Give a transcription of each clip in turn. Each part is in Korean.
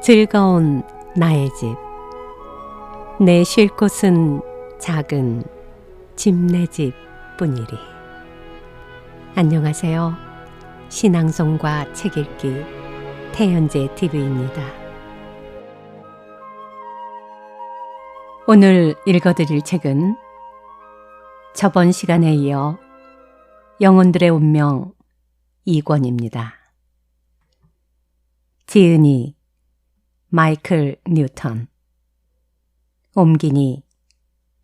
즐거운 나의 집. 내 쉴 곳은 작은 집내 집 뿐이리. 안녕하세요. 신앙송과 책 읽기 태연재 TV입니다. 오늘 읽어드릴 책은 저번 시간에 이어 영혼들의 운명 2권입니다. 지은이 마이클 뉴턴, 옮기니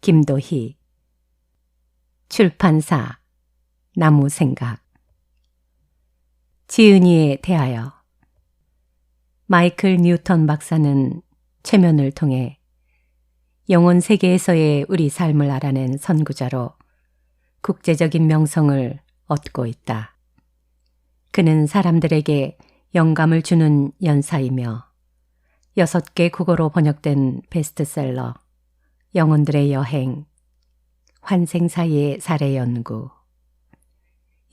김도희, 출판사 나무생각. 지은이에 대하여. 마이클 뉴턴 박사는 최면을 통해 영혼 세계에서의 우리 삶을 알아낸 선구자로 국제적인 명성을 얻고 있다. 그는 사람들에게 영감을 주는 연사이며 6개 국어로 번역된 베스트셀러 영혼들의 여행, 환생 사이의 사례 연구,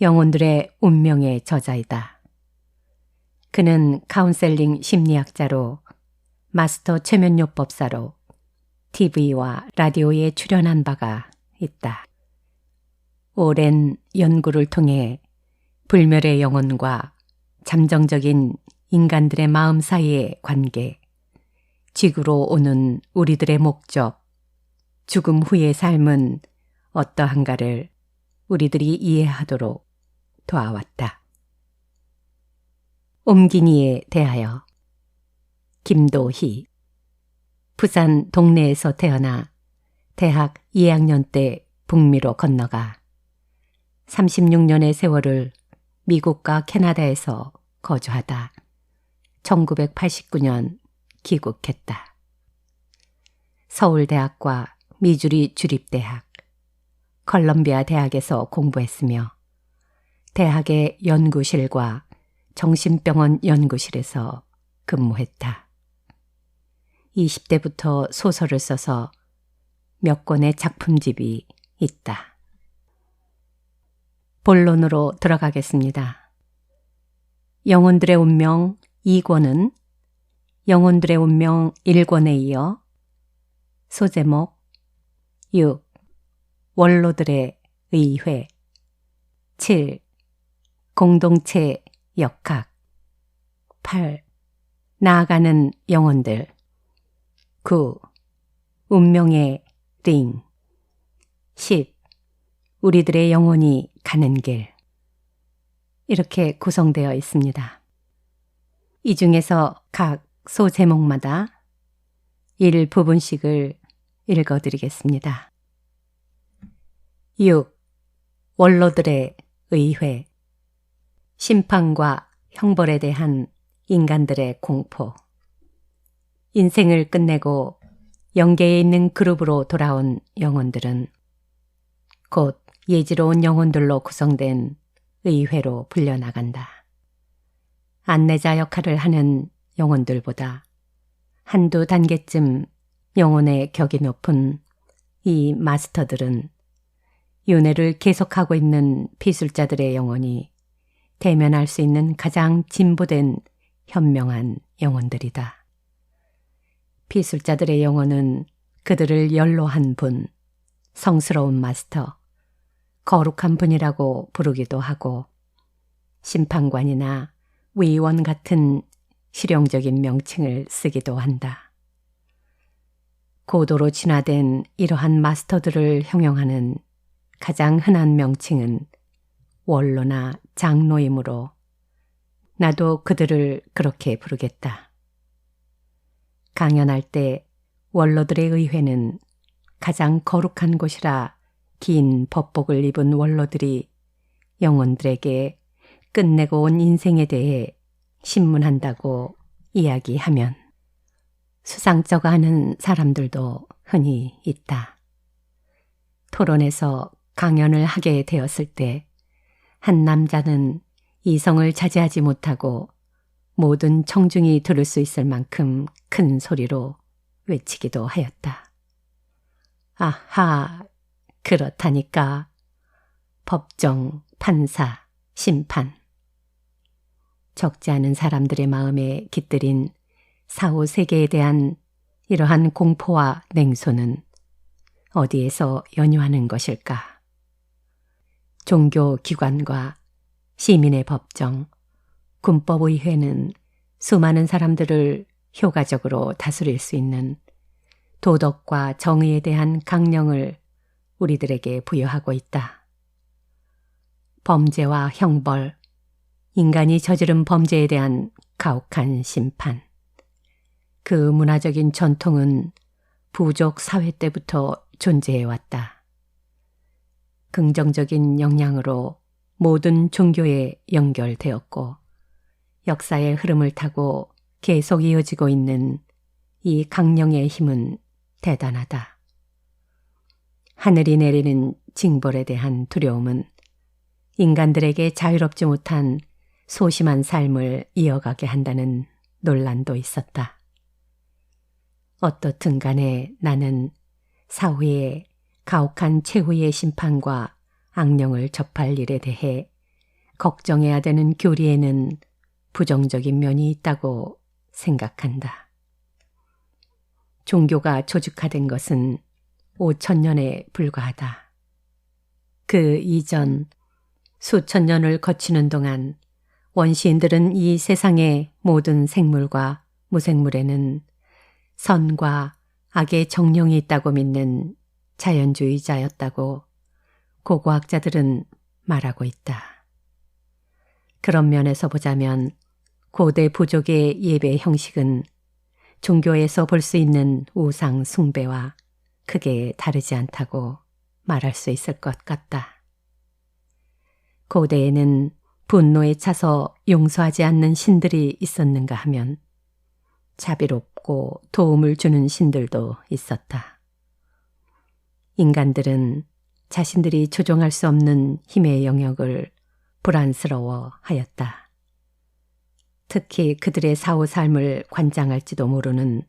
영혼들의 운명의 저자이다. 그는 카운셀링 심리학자로 마스터 최면요법사로 TV와 라디오에 출연한 바가 있다. 오랜 연구를 통해 불멸의 영혼과 잠정적인 인간들의 마음 사이의 관계, 지구로 오는 우리들의 목적, 죽음 후의 삶은 어떠한가를 우리들이 이해하도록 도와왔다. 옮기니에 대하여. 김도희, 부산 동네에서 태어나 대학 2학년 때 북미로 건너가 36년의 세월을 미국과 캐나다에서 거주하다 1989년 귀국했다. 서울대학과 미주리 주립대학, 컬럼비아 대학에서 공부했으며 대학의 연구실과 정신병원 연구실에서 근무했다. 20대부터 소설을 써서 몇 권의 작품집이 있다. 본론으로 들어가겠습니다. 영혼들의 운명 2권은 영혼들의 운명 1권에 이어 소제목 6. 원로들의 의회 7. 공동체 역학 8. 나아가는 영혼들 9. 운명의 링 10. 우리들의 영혼이 가는 길. 이렇게 구성되어 있습니다. 이 중에서 각 소제목마다 1부분씩을 읽어드리겠습니다. 6. 원로들의 의회. 심판과 형벌에 대한 인간들의 공포. 인생을 끝내고 영계에 있는 그룹으로 돌아온 영혼들은 곧 예지로운 영혼들로 구성된 의회로 불려나간다. 안내자 역할을 하는 영혼들보다 한두 단계쯤 영혼의 격이 높은 이 마스터들은 윤회를 계속하고 있는 비술자들의 영혼이 대면할 수 있는 가장 진보된 현명한 영혼들이다. 비술자들의 영혼은 그들을 연로한 분, 성스러운 마스터, 거룩한 분이라고 부르기도 하고 심판관이나 위원 같은 실용적인 명칭을 쓰기도 한다. 고도로 진화된 이러한 마스터들을 형용하는 가장 흔한 명칭은 원로나 장로이므로 나도 그들을 그렇게 부르겠다. 강연할 때 원로들의 의회는 가장 거룩한 곳이라 긴 법복을 입은 원로들이 영혼들에게 끝내고 온 인생에 대해 신문한다고 이야기하면 수상쩍어하는 사람들도 흔히 있다. 토론에서 강연을 하게 되었을 때 한 남자는 이성을 자제하지 못하고 모든 청중이 들을 수 있을 만큼 큰 소리로 외치기도 하였다. 아하, 그렇다니까. 법정, 판사, 심판. 적지 않은 사람들의 마음에 깃들인 사후 세계에 대한 이러한 공포와 냉소는 어디에서 연유하는 것일까? 종교 기관과 시민의 법정, 군법의회는 수많은 사람들을 효과적으로 다스릴 수 있는 도덕과 정의에 대한 강령을 우리들에게 부여하고 있다. 범죄와 형벌, 인간이 저지른 범죄에 대한 가혹한 심판. 그 문화적인 전통은 부족 사회 때부터 존재해왔다. 긍정적인 영향으로 모든 종교에 연결되었고 역사의 흐름을 타고 계속 이어지고 있는 이 강령의 힘은 대단하다. 하늘이 내리는 징벌에 대한 두려움은 인간들에게 자유롭지 못한 소심한 삶을 이어가게 한다는 논란도 있었다. 어떻든 간에 나는 사후에 가혹한 최후의 심판과 악령을 접할 일에 대해 걱정해야 되는 교리에는 부정적인 면이 있다고 생각한다. 종교가 조직화된 것은 5,000년에 불과하다. 그 이전 수천 년을 거치는 동안 원시인들은 이 세상의 모든 생물과 무생물에는 선과 악의 정령이 있다고 믿는 자연주의자였다고 고고학자들은 말하고 있다. 그런 면에서 보자면 고대 부족의 예배 형식은 종교에서 볼 수 있는 우상 숭배와 크게 다르지 않다고 말할 수 있을 것 같다. 고대에는 분노에 차서 용서하지 않는 신들이 있었는가 하면 자비롭고 도움을 주는 신들도 있었다. 인간들은 자신들이 조종할 수 없는 힘의 영역을 불안스러워하였다. 특히 그들의 사후 삶을 관장할지도 모르는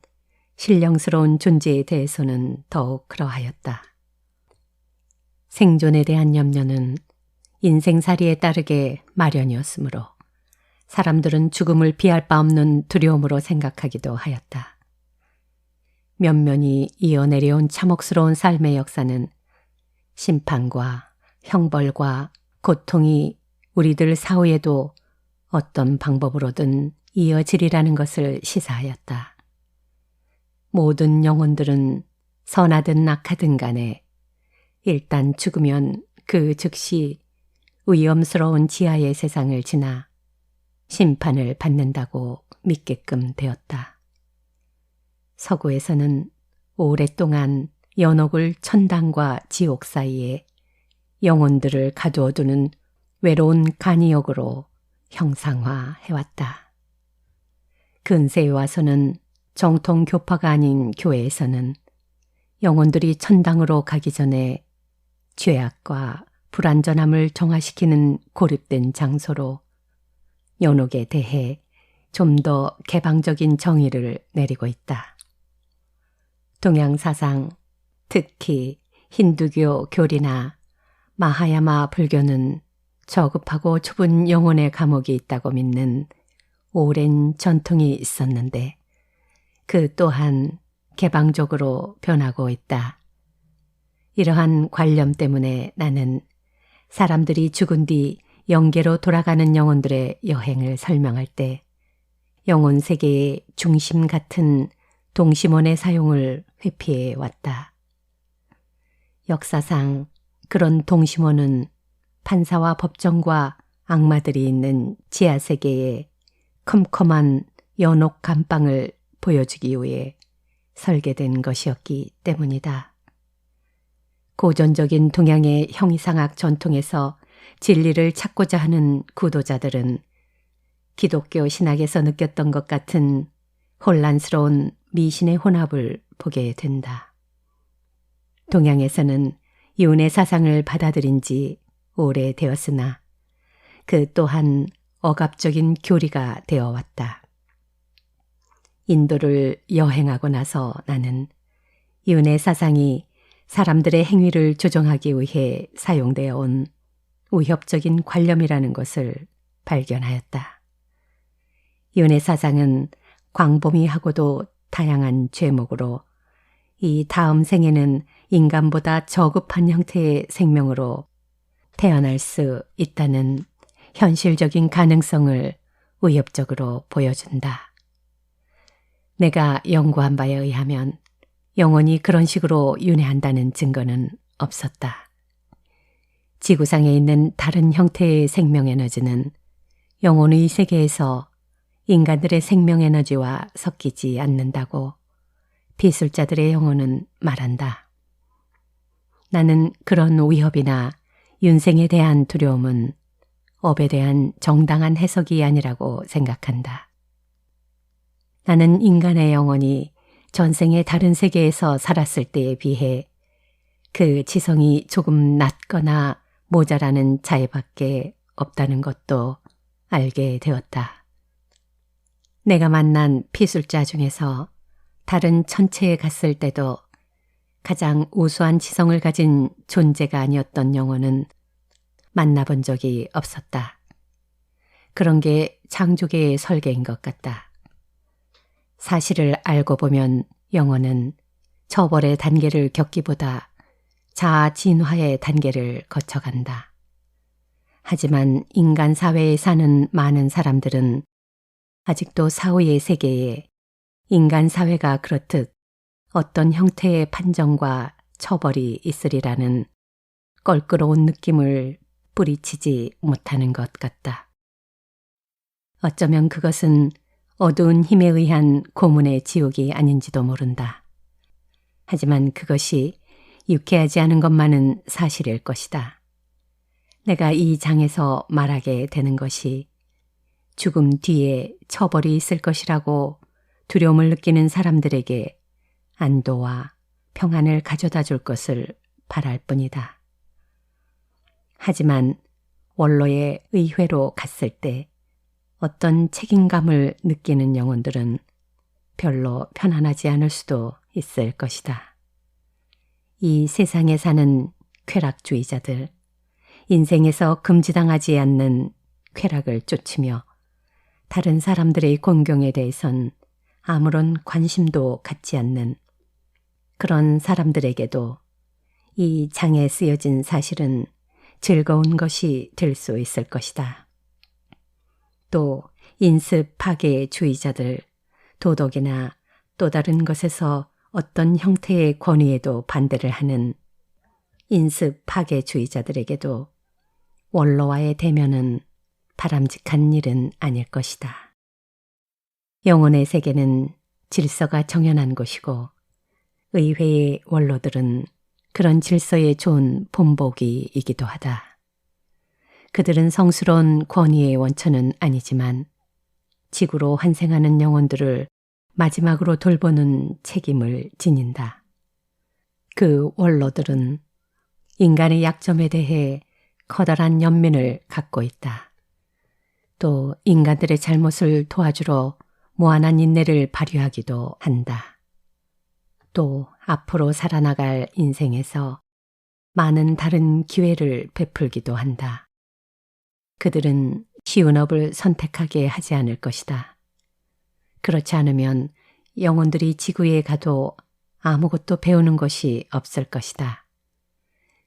신령스러운 존재에 대해서는 더욱 그러하였다. 생존에 대한 염려는 인생살이에 따르게 마련이었으므로 사람들은 죽음을 피할 바 없는 두려움으로 생각하기도 하였다. 면면이 이어내려온 참혹스러운 삶의 역사는 심판과 형벌과 고통이 우리들 사후에도 어떤 방법으로든 이어지리라는 것을 시사하였다. 모든 영혼들은 선하든 악하든 간에 일단 죽으면 그 즉시 위험스러운 지하의 세상을 지나 심판을 받는다고 믿게끔 되었다. 서구에서는 오랫동안 연옥을 천당과 지옥 사이에 영혼들을 가두어두는 외로운 간이역으로 형상화해왔다. 근세에 와서는 정통 교파가 아닌 교회에서는 영혼들이 천당으로 가기 전에 죄악과 불완전함을 정화시키는 고립된 장소로 연옥에 대해 좀 더 개방적인 정의를 내리고 있다. 동양 사상, 특히 힌두교 교리나 마하야마 불교는 저급하고 좁은 영혼의 감옥이 있다고 믿는 오랜 전통이 있었는데 그 또한 개방적으로 변하고 있다. 이러한 관념 때문에 나는 사람들이 죽은 뒤 영계로 돌아가는 영혼들의 여행을 설명할 때 영혼 세계의 중심 같은 동심원의 사용을 회피해 왔다. 역사상 그런 동심원은 판사와 법정과 악마들이 있는 지하세계의 컴컴한 연옥 감방을 보여주기 위해 설계된 것이었기 때문이다. 고전적인 동양의 형이상학 전통에서 진리를 찾고자 하는 구도자들은 기독교 신학에서 느꼈던 것 같은 혼란스러운 미신의 혼합을 보게 된다. 동양에서는 이혼의 사상을 받아들인 지 오래되었으나 그 또한 억압적인 교리가 되어왔다. 인도를 여행하고 나서 나는 이혼의 사상이 사람들의 행위를 조정하기 위해 사용되어 온 위협적인 관념이라는 것을 발견하였다. 이혼의 사상은 광범위하고도 다양한 죄목으로 이 다음 생에는 인간보다 저급한 형태의 생명으로 태어날 수 있다는 현실적인 가능성을 위협적으로 보여준다. 내가 연구한 바에 의하면 영혼이 그런 식으로 윤회한다는 증거는 없었다. 지구상에 있는 다른 형태의 생명 에너지는 영혼의 세계에서 인간들의 생명 에너지와 섞이지 않는다고 비술자들의 영혼은 말한다. 나는 그런 위협이나 윤생에 대한 두려움은 업에 대한 정당한 해석이 아니라고 생각한다. 나는 인간의 영혼이 전생의 다른 세계에서 살았을 때에 비해 그 지성이 조금 낮거나 모자라는 차이밖에 없다는 것도 알게 되었다. 내가 만난 피술자 중에서 다른 천체에 갔을 때도 가장 우수한 지성을 가진 존재가 아니었던 영혼은 만나본 적이 없었다. 그런 게 창조계의 설계인 것 같다. 사실을 알고 보면 영혼은 처벌의 단계를 겪기보다 자아 진화의 단계를 거쳐간다. 하지만 인간 사회에 사는 많은 사람들은 아직도 사후의 세계에 인간 사회가 그렇듯 어떤 형태의 판정과 처벌이 있으리라는 껄끄러운 느낌을 뿌리치지 못하는 것 같다. 어쩌면 그것은 어두운 힘에 의한 고문의 지옥이 아닌지도 모른다. 하지만 그것이 유쾌하지 않은 것만은 사실일 것이다. 내가 이 장에서 말하게 되는 것이 죽음 뒤에 처벌이 있을 것이라고 두려움을 느끼는 사람들에게 안도와 평안을 가져다 줄 것을 바랄 뿐이다. 하지만 원로의 의회로 갔을 때 어떤 책임감을 느끼는 영혼들은 별로 편안하지 않을 수도 있을 것이다. 이 세상에 사는 쾌락주의자들, 인생에서 금지당하지 않는 쾌락을 쫓으며 다른 사람들의 공경에 대해선 아무런 관심도 갖지 않는 그런 사람들에게도 이 장에 쓰여진 사실은 즐거운 것이 될 수 있을 것이다. 또 인습 파괴주의자들, 도덕이나 또 다른 것에서 어떤 형태의 권위에도 반대를 하는 인습 파괴주의자들에게도 원로와의 대면은 바람직한 일은 아닐 것이다. 영혼의 세계는 질서가 정연한 곳이고 의회의 원로들은 그런 질서에 좋은 본보기이기도 하다. 그들은 성스러운 권위의 원천은 아니지만 지구로 환생하는 영혼들을 마지막으로 돌보는 책임을 지닌다. 그 원로들은 인간의 약점에 대해 커다란 연민을 갖고 있다. 또 인간들의 잘못을 도와주러 무한한 인내를 발휘하기도 한다. 또 앞으로 살아나갈 인생에서 많은 다른 기회를 베풀기도 한다. 그들은 쉬운 업을 선택하게 하지 않을 것이다. 그렇지 않으면 영혼들이 지구에 가도 아무것도 배우는 것이 없을 것이다.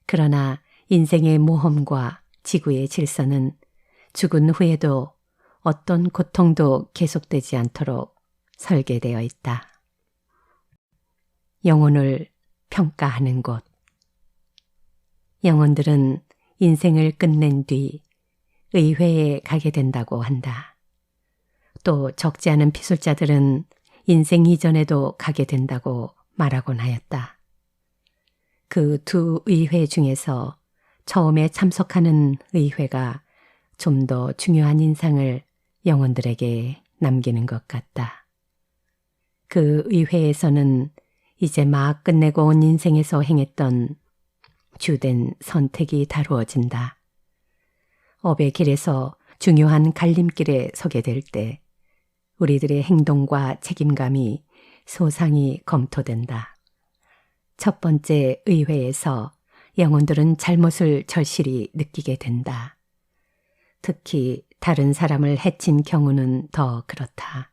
그러나 인생의 모험과 지구의 질서는 죽은 후에도 어떤 고통도 계속되지 않도록 설계되어 있다. 영혼을 평가하는 곳. 영혼들은 인생을 끝낸 뒤 의회에 가게 된다고 한다. 또 적지 않은 피술자들은 인생 이전에도 가게 된다고 말하곤 하였다. 그 두 의회 중에서 처음에 참석하는 의회가 좀 더 중요한 인상을 영혼들에게 남기는 것 같다. 그 의회에서는 이제 막 끝내고 온 인생에서 행했던 주된 선택이 다루어진다. 업의 길에서 중요한 갈림길에 서게 될 때 우리들의 행동과 책임감이 소상히 검토된다. 첫 번째 의회에서 영혼들은 잘못을 절실히 느끼게 된다. 특히 다른 사람을 해친 경우는 더 그렇다.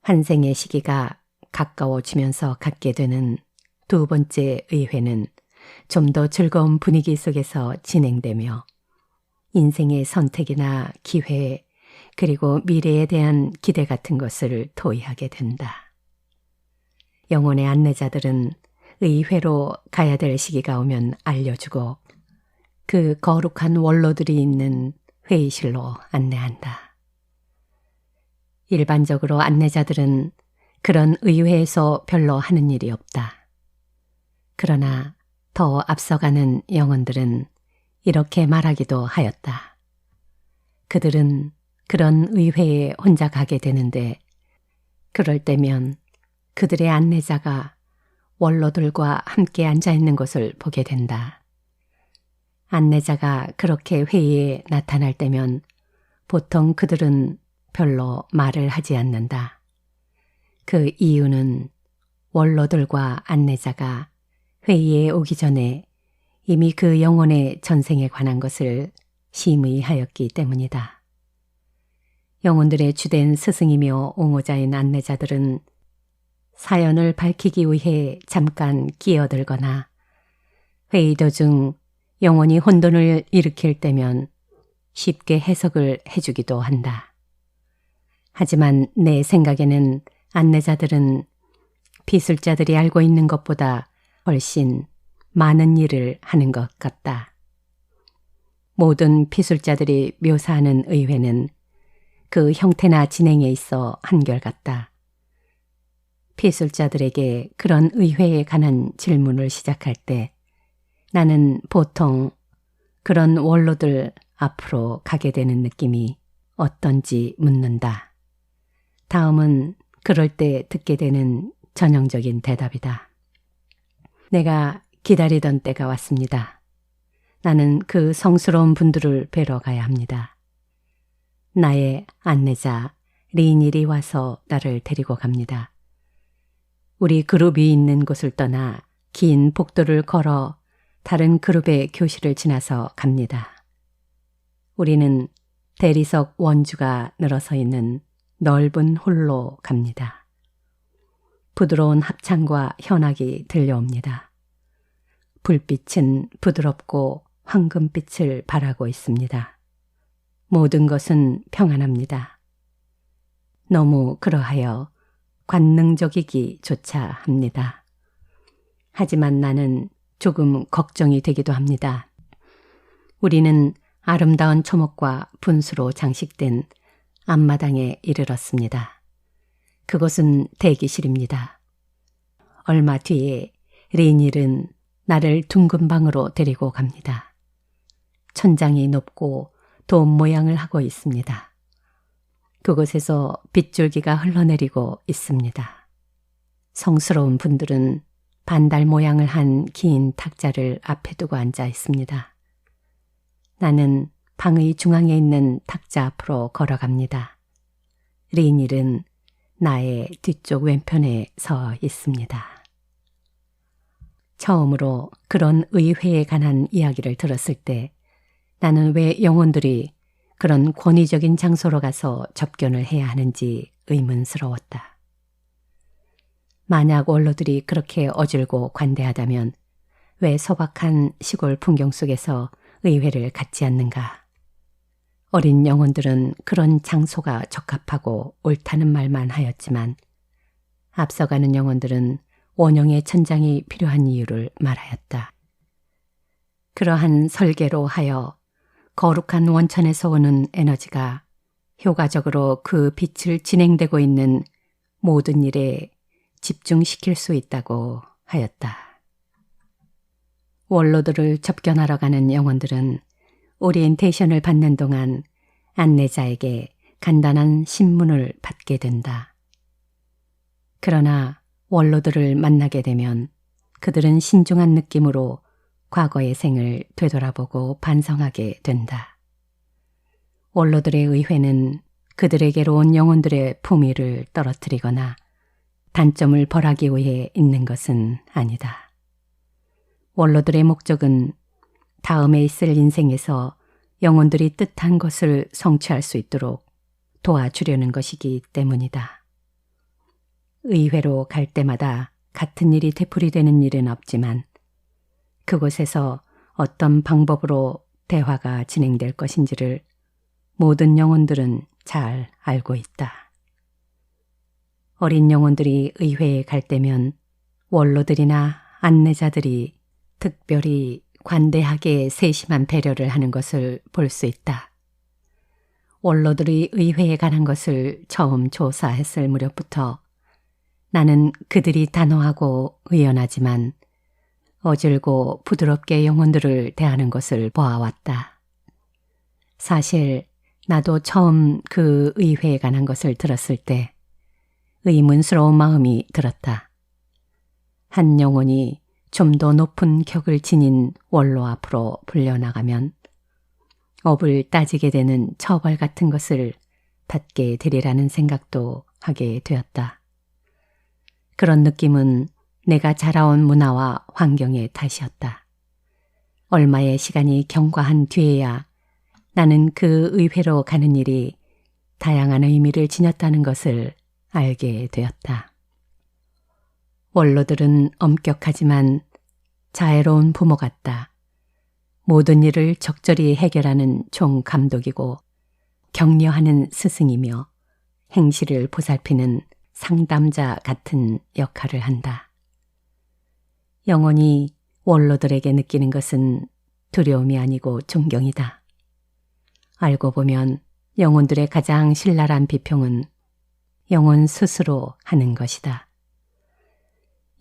환생의 시기가 가까워지면서 갖게 되는 두 번째 의회는 좀 더 즐거운 분위기 속에서 진행되며 인생의 선택이나 기회 그리고 미래에 대한 기대 같은 것을 토의하게 된다. 영혼의 안내자들은 의회로 가야 될 시기가 오면 알려주고 그 거룩한 원로들이 있는 회의실로 안내한다. 일반적으로 안내자들은 그런 의회에서 별로 하는 일이 없다. 그러나 더 앞서가는 영혼들은 이렇게 말하기도 하였다. 그들은 그런 의회에 혼자 가게 되는데 그럴 때면 그들의 안내자가 원로들과 함께 앉아 있는 것을 보게 된다. 안내자가 그렇게 회의에 나타날 때면 보통 그들은 별로 말을 하지 않는다. 그 이유는 원로들과 안내자가 회의에 오기 전에 이미 그 영혼의 전생에 관한 것을 심의 하였기 때문이다. 영혼들의 주된 스승이며 옹호자인 안내자들은 사연을 밝히기 위해 잠깐 끼어들거나 회의 도중 영혼이 혼돈을 일으킬 때면 쉽게 해석을 해주기도 한다. 하지만 내 생각에는 안내자들은 비술자들이 알고 있는 것보다 훨씬 많은 일을 하는 것 같다. 모든 비술자들이 묘사하는 의회는 그 형태나 진행에 있어 한결같다. 피술자들에게 그런 의회에 관한 질문을 시작할 때 나는 보통 그런 원로들 앞으로 가게 되는 느낌이 어떤지 묻는다. 다음은 그럴 때 듣게 되는 전형적인 대답이다. 내가 기다리던 때가 왔습니다. 나는 그 성스러운 분들을 뵈러 가야 합니다. 나의 안내자 리인일이 와서 나를 데리고 갑니다. 우리 그룹이 있는 곳을 떠나 긴 복도를 걸어 다른 그룹의 교실을 지나서 갑니다. 우리는 대리석 원주가 늘어서 있는 넓은 홀로 갑니다. 부드러운 합창과 현악이 들려옵니다. 불빛은 부드럽고 황금빛을 발하고 있습니다. 모든 것은 평안합니다. 너무 그러하여 관능적이기조차 합니다. 하지만 나는 조금 걱정이 되기도 합니다. 우리는 아름다운 초목과 분수로 장식된 앞마당에 이르렀습니다. 그곳은 대기실입니다. 얼마 뒤에 리닐은 나를 둥근 방으로 데리고 갑니다. 천장이 높고 돔 모양을 하고 있습니다. 그곳에서 빗줄기가 흘러내리고 있습니다. 성스러운 분들은 반달 모양을 한 긴 탁자를 앞에 두고 앉아 있습니다. 나는 방의 중앙에 있는 탁자 앞으로 걸어갑니다. 리닐은 나의 뒤쪽 왼편에 서 있습니다. 처음으로 그런 의회에 관한 이야기를 들었을 때 나는 왜 영혼들이 그런 권위적인 장소로 가서 접견을 해야 하는지 의문스러웠다. 만약 원로들이 그렇게 어질고 관대하다면 왜 소박한 시골 풍경 속에서 의회를 갖지 않는가? 어린 영혼들은 그런 장소가 적합하고 옳다는 말만 하였지만 앞서가는 영혼들은 원형의 천장이 필요한 이유를 말하였다. 그러한 설계로 하여 거룩한 원천에서 오는 에너지가 효과적으로 그 빛을 진행되고 있는 모든 일에 집중시킬 수 있다고 하였다. 원로들을 접견하러 가는 영혼들은 오리엔테이션을 받는 동안 안내자에게 간단한 신문을 받게 된다. 그러나 원로들을 만나게 되면 그들은 신중한 느낌으로 과거의 생을 되돌아보고 반성하게 된다. 원로들의 의회는 그들에게로 온 영혼들의 품위를 떨어뜨리거나 단점을 벌하기 위해 있는 것은 아니다. 원로들의 목적은 다음에 있을 인생에서 영혼들이 뜻한 것을 성취할 수 있도록 도와주려는 것이기 때문이다. 의회로 갈 때마다 같은 일이 되풀이되는 일은 없지만 그곳에서 어떤 방법으로 대화가 진행될 것인지를 모든 영혼들은 잘 알고 있다. 어린 영혼들이 의회에 갈 때면 원로들이나 안내자들이 특별히 관대하게 세심한 배려를 하는 것을 볼 수 있다. 원로들이 의회에 관한 것을 처음 조사했을 무렵부터 나는 그들이 단호하고 의연하지만 어질고 부드럽게 영혼들을 대하는 것을 보아왔다. 사실 나도 처음 그 의회에 관한 것을 들었을 때 의문스러운 마음이 들었다. 한 영혼이 좀 더 높은 격을 지닌 원로 앞으로 불려나가면 업을 따지게 되는 처벌 같은 것을 받게 되리라는 생각도 하게 되었다. 그런 느낌은 내가 자라온 문화와 환경의 탓이었다. 얼마의 시간이 경과한 뒤에야 나는 그 의회로 가는 일이 다양한 의미를 지녔다는 것을 알게 되었다. 원로들은 엄격하지만 자애로운 부모 같다. 모든 일을 적절히 해결하는 총감독이고 격려하는 스승이며 행실을 보살피는 상담자 같은 역할을 한다. 영혼이 원로들에게 느끼는 것은 두려움이 아니고 존경이다. 알고 보면 영혼들의 가장 신랄한 비평은 영혼 스스로 하는 것이다.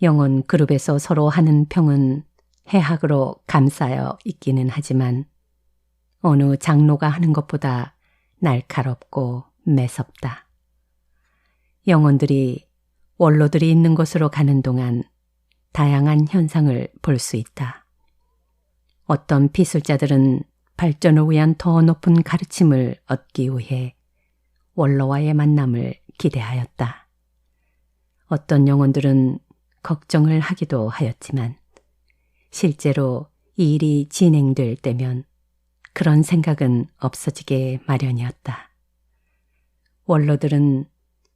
영혼 그룹에서 서로 하는 평은 해학으로 감싸여 있기는 하지만 어느 장로가 하는 것보다 날카롭고 매섭다. 영혼들이 원로들이 있는 곳으로 가는 동안 다양한 현상을 볼 수 있다. 어떤 비술자들은 발전을 위한 더 높은 가르침을 얻기 위해 원로와의 만남을 기대하였다. 어떤 영혼들은 걱정을 하기도 하였지만 실제로 이 일이 진행될 때면 그런 생각은 없어지게 마련이었다. 원로들은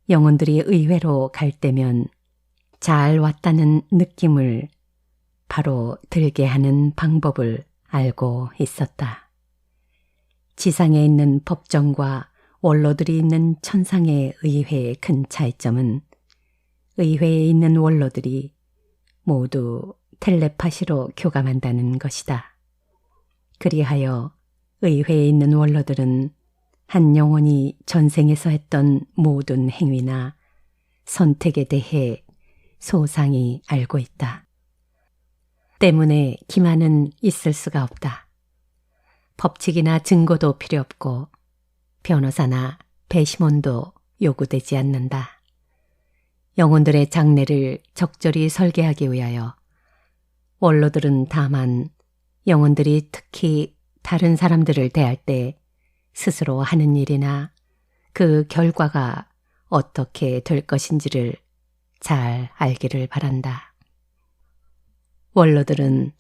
영혼들이 의회로 갈 때면 잘 왔다는 느낌을 바로 들게 하는 방법을 알고 있었다. 지상에 있는 법정과 원로들이 있는 천상의 의회의 큰 차이점은 의회에 있는 원로들이 모두 텔레파시로 교감한다는 것이다. 그리하여 의회에 있는 원로들은 한 영혼이 전생에서 했던 모든 행위나 선택에 대해 소상히 알고 있다. 때문에 기만은 있을 수가 없다. 법칙이나 증거도 필요 없고 변호사나 배심원도 요구되지 않는다. 영혼들의 장례를 적절히 설계하기 위하여 원로들은 다만 영혼들이 특히 다른 사람들을 대할 때 스스로 하는 일이나 그 결과가 어떻게 될 것인지를 잘 알기를 바란다. 원로들은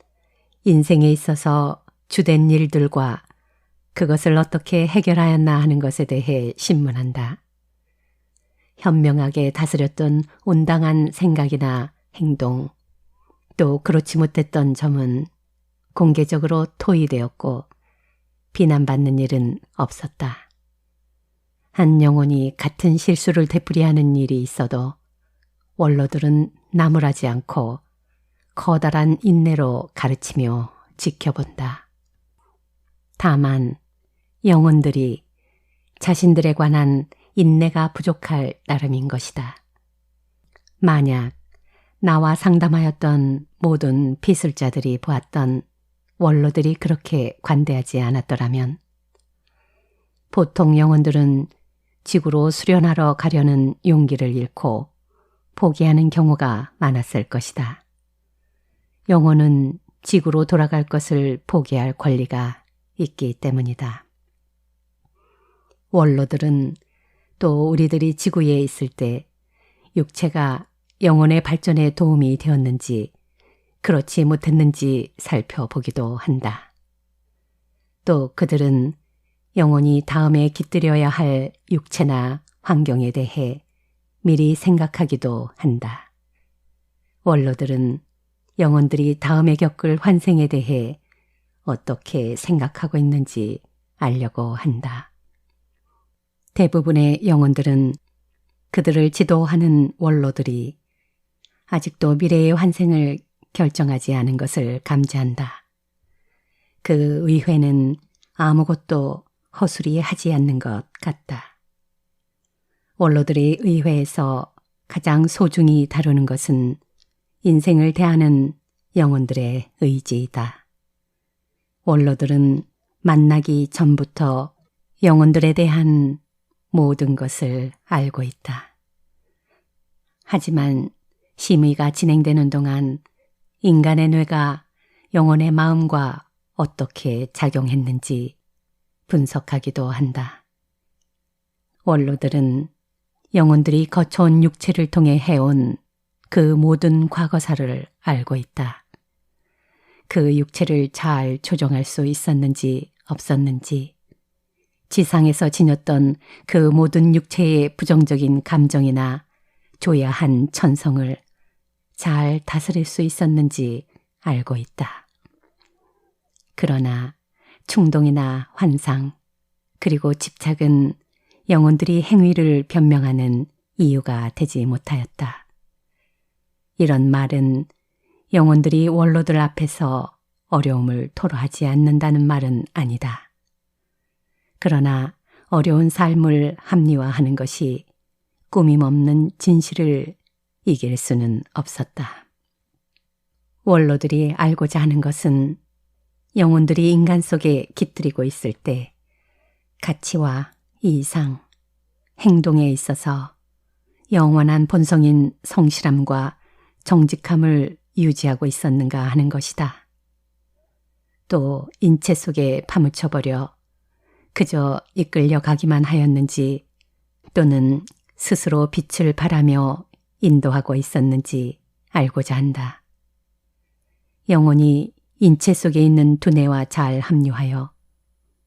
인생에 있어서 주된 일들과 그것을 어떻게 해결하였나 하는 것에 대해 신문한다. 현명하게 다스렸던 온당한 생각이나 행동, 또 그렇지 못했던 점은 공개적으로 토의되었고 비난받는 일은 없었다. 한 영혼이 같은 실수를 되풀이하는 일이 있어도 원로들은 나무라지 않고 커다란 인내로 가르치며 지켜본다. 다만 영혼들이 자신들에 관한 인내가 부족할 따름인 것이다. 만약 나와 상담하였던 모든 비술자들이 보았던 원로들이 그렇게 관대하지 않았더라면 보통 영혼들은 지구로 수련하러 가려는 용기를 잃고 포기하는 경우가 많았을 것이다. 영혼은 지구로 돌아갈 것을 포기할 권리가 있기 때문이다. 원로들은 또 우리들이 지구에 있을 때 육체가 영혼의 발전에 도움이 되었는지 그렇지 못했는지 살펴보기도 한다. 또 그들은 영혼이 다음에 깃들여야 할 육체나 환경에 대해 미리 생각하기도 한다. 원로들은 영혼들이 다음에 겪을 환생에 대해 어떻게 생각하고 있는지 알려고 한다. 대부분의 영혼들은 그들을 지도하는 원로들이 아직도 미래의 환생을 결정하지 않은 것을 감지한다. 그 의회는 아무것도 허술히 하지 않는 것 같다. 원로들의 의회에서 가장 소중히 다루는 것은 인생을 대하는 영혼들의 의지이다. 원로들은 만나기 전부터 영혼들에 대한 모든 것을 알고 있다. 하지만 심의가 진행되는 동안 인간의 뇌가 영혼의 마음과 어떻게 작용했는지 분석하기도 한다. 원로들은 영혼들이 거쳐온 육체를 통해 해온 그 모든 과거사를 알고 있다. 그 육체를 잘 조종할 수 있었는지 없었는지, 지상에서 지녔던 그 모든 육체의 부정적인 감정이나 줘야 한 천성을 잘 다스릴 수 있었는지 알고 있다. 그러나 충동이나 환상, 그리고 집착은 영혼들이 행위를 변명하는 이유가 되지 못하였다. 이런 말은 영혼들이 원로들 앞에서 어려움을 토로하지 않는다는 말은 아니다. 그러나 어려운 삶을 합리화하는 것이 꾸밈 없는 진실을 이길 수는 없었다. 원로들이 알고자 하는 것은 영혼들이 인간 속에 깃들이고 있을 때 가치와 이상, 행동에 있어서 영원한 본성인 성실함과 정직함을 유지하고 있었는가 하는 것이다. 또 인체 속에 파묻혀버려 그저 이끌려 가기만 하였는지 또는 스스로 빛을 발하며 인도하고 있었는지 알고자 한다. 영혼이 인체 속에 있는 두뇌와 잘 합류하여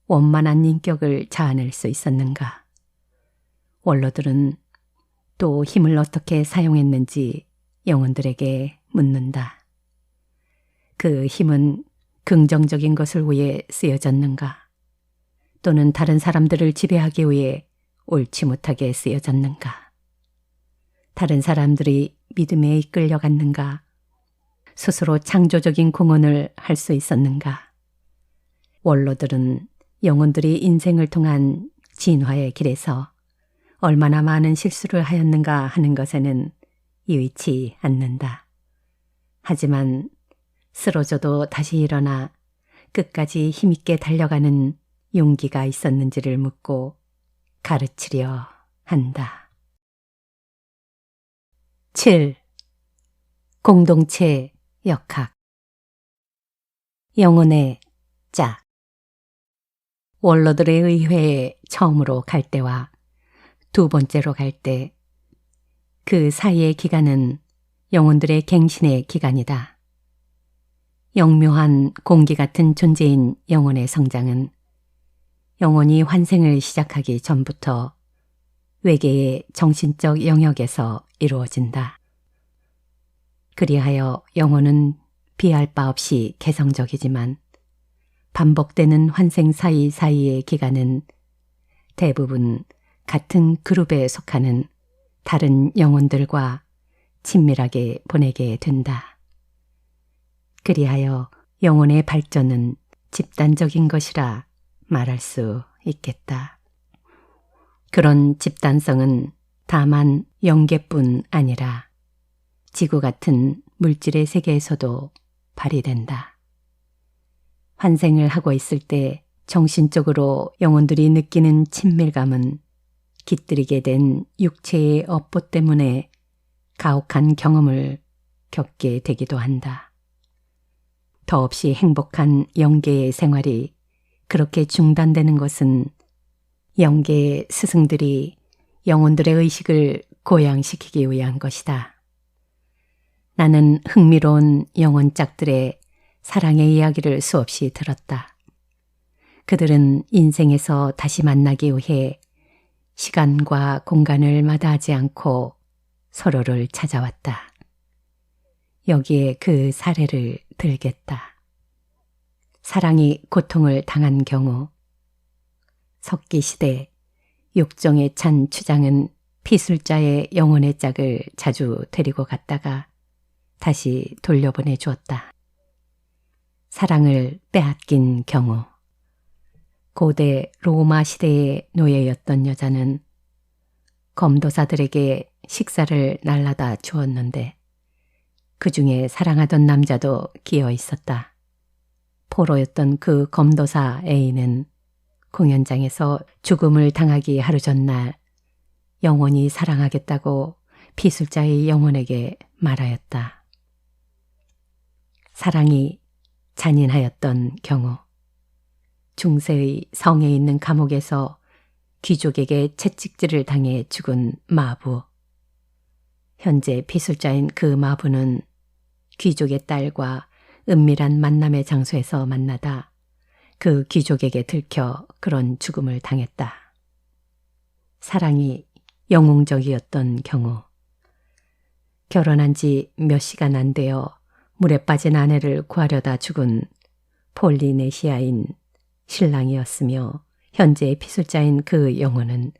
원만한 인격을 자아낼 수 있었는가? 원로들은 또 힘을 어떻게 사용했는지 영혼들에게 묻는다. 그 힘은 긍정적인 것을 위해 쓰여졌는가? 또는 다른 사람들을 지배하기 위해 옳지 못하게 쓰여졌는가? 다른 사람들이 믿음에 이끌려갔는가? 스스로 창조적인 공헌을 할 수 있었는가? 원로들은 영혼들이 인생을 통한 진화의 길에서 얼마나 많은 실수를 하였는가 하는 것에는 유의치 않는다. 하지만 쓰러져도 다시 일어나 끝까지 힘있게 달려가는 용기가 있었는지를 묻고 가르치려 한다. 7. 공동체 역학. 영혼의 짝. 원로들의 의회에 처음으로 갈 때와 두 번째로 갈 때 그 사이의 기간은 영혼들의 갱신의 기간이다. 영묘한 공기 같은 존재인 영혼의 성장은 영혼이 환생을 시작하기 전부터 외계의 정신적 영역에서 이루어진다. 그리하여 영혼은 비할 바 없이 개성적이지만 반복되는 환생 사이사이의 기간은 대부분 같은 그룹에 속하는 다른 영혼들과 친밀하게 보내게 된다. 그리하여 영혼의 발전은 집단적인 것이라 말할 수 있겠다. 그런 집단성은 다만 영계뿐 아니라 지구 같은 물질의 세계에서도 발휘된다. 환생을 하고 있을 때 정신적으로 영혼들이 느끼는 친밀감은 깃들이게 된 육체의 업보 때문에 가혹한 경험을 겪게 되기도 한다. 더없이 행복한 영계의 생활이 그렇게 중단되는 것은 영계의 스승들이 영혼들의 의식을 고양시키기 위한 것이다. 나는 흥미로운 영혼짝들의 사랑의 이야기를 수없이 들었다. 그들은 인생에서 다시 만나기 위해 시간과 공간을 마다하지 않고 서로를 찾아왔다. 여기에 그 사례를 들겠다. 사랑이 고통을 당한 경우 석기시대 욕정에 찬 추장은 피술자의 영혼의 짝을 자주 데리고 갔다가 다시 돌려보내 주었다. 사랑을 빼앗긴 경우 고대 로마 시대의 노예였던 여자는 검도사들에게 식사를 날라다 주었는데 그 중에 사랑하던 남자도 끼어 있었다. 포로였던 그 검도사 A는 공연장에서 죽음을 당하기 하루 전날 영원히 사랑하겠다고 피술자의 영혼에게 말하였다. 사랑이 잔인하였던 경우 중세의 성에 있는 감옥에서 귀족에게 채찍질을 당해 죽은 마부. 현재 피술자인 그 마부는 귀족의 딸과 은밀한 만남의 장소에서 만나다 그 귀족에게 들켜 그런 죽음을 당했다. 사랑이 영웅적이었던 경우 결혼한 지 몇 시간 안 되어 물에 빠진 아내를 구하려다 죽은 폴리네시아인 신랑이었으며 현재의 피술자인 그 영혼은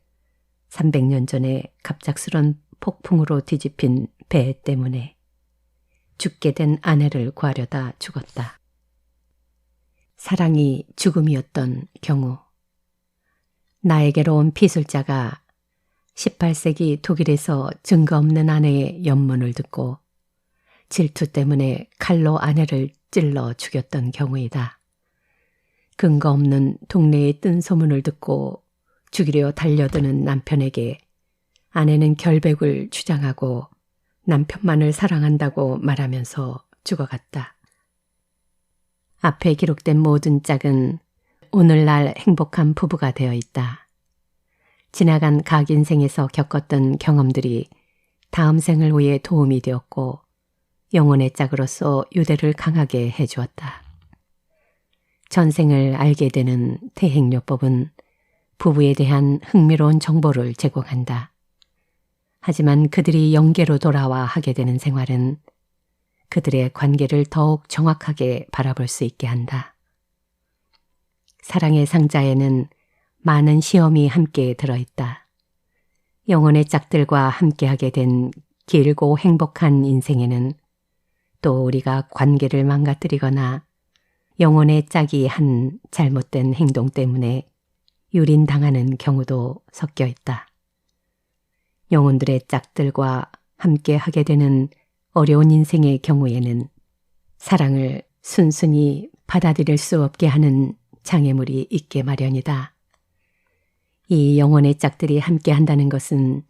300년 전에 갑작스런 폭풍으로 뒤집힌 배 때문에 죽게 된 아내를 구하려다 죽었다. 사랑이 죽음이었던 경우 나에게로 온 피술자가 18세기 독일에서 증거 없는 아내의 연문을 듣고 질투 때문에 칼로 아내를 찔러 죽였던 경우이다. 근거 없는 동네의 뜬 소문을 듣고 죽이려 달려드는 남편에게 아내는 결백을 주장하고 남편만을 사랑한다고 말하면서 죽어갔다. 앞에 기록된 모든 짝은 오늘날 행복한 부부가 되어 있다. 지나간 각 인생에서 겪었던 경험들이 다음 생을 위해 도움이 되었고 영혼의 짝으로서 유대를 강하게 해주었다. 전생을 알게 되는 대행요법은 부부에 대한 흥미로운 정보를 제공한다. 하지만 그들이 영계로 돌아와 하게 되는 생활은 그들의 관계를 더욱 정확하게 바라볼 수 있게 한다. 사랑의 상자에는 많은 시험이 함께 들어있다. 영혼의 짝들과 함께하게 된 길고 행복한 인생에는 또 우리가 관계를 망가뜨리거나 영혼의 짝이 한 잘못된 행동 때문에 유린당하는 경우도 섞여 있다. 영혼들의 짝들과 함께하게 되는 어려운 인생의 경우에는 사랑을 순순히 받아들일 수 없게 하는 장애물이 있게 마련이다. 이 영혼의 짝들이 함께한다는 것은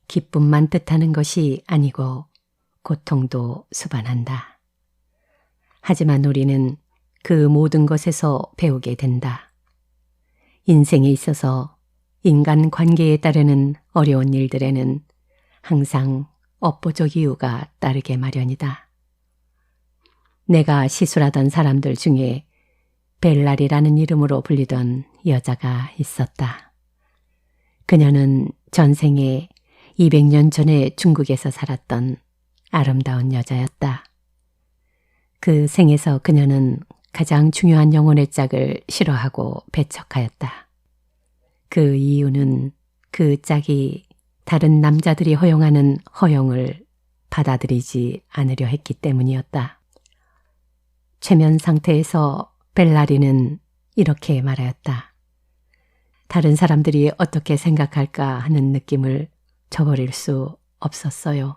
기쁨만 뜻하는 것이 아니고 고통도 수반한다. 하지만 우리는 그 모든 것에서 배우게 된다. 인생에 있어서 인간 관계에 따르는 어려운 일들에는 항상 업보적 이유가 따르게 마련이다. 내가 시술하던 사람들 중에 벨랄이라는 이름으로 불리던 여자가 있었다. 그녀는 전생에 200년 전에 중국에서 살았던 아름다운 여자였다. 그 생에서 그녀는 가장 중요한 영혼의 짝을 싫어하고 배척하였다. 그 이유는 그 짝이 다른 남자들이 허용하는 허용을 받아들이지 않으려 했기 때문이었다. 최면 상태에서 벨라리는 이렇게 말하였다. 다른 사람들이 어떻게 생각할까 하는 느낌을 저버릴 수 없었어요.